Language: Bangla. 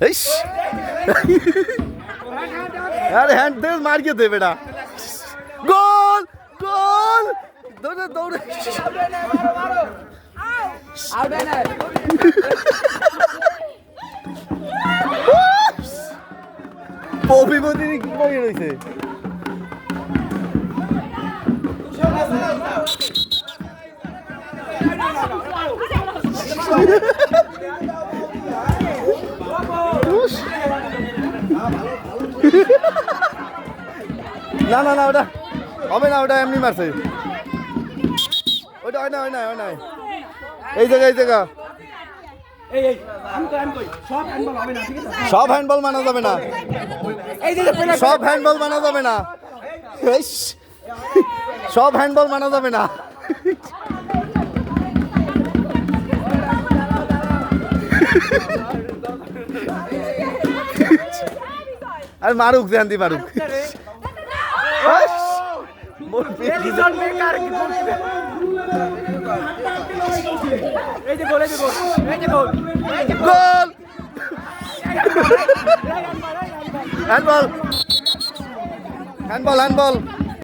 ইস আরে হ্যান্ড দে মার কে দে বেটা গোল গোল দৌড়ে দৌড়ে অভিমতি কি বই রয়েছে না না না ওটা হবে না ওটা এমনি মারছে ওটা হয় না হয় না হয় না এই জায়গা সব হ্যান্ডবল মানা যাবে না সব হ্যান্ডবল মানা যাবে না সব হ্যান্ডবল মানা যাবে না আর মারুক জানতি মারুক গোল হ্যান্ডবল হ্যান্ডবল হ্যান্ডবল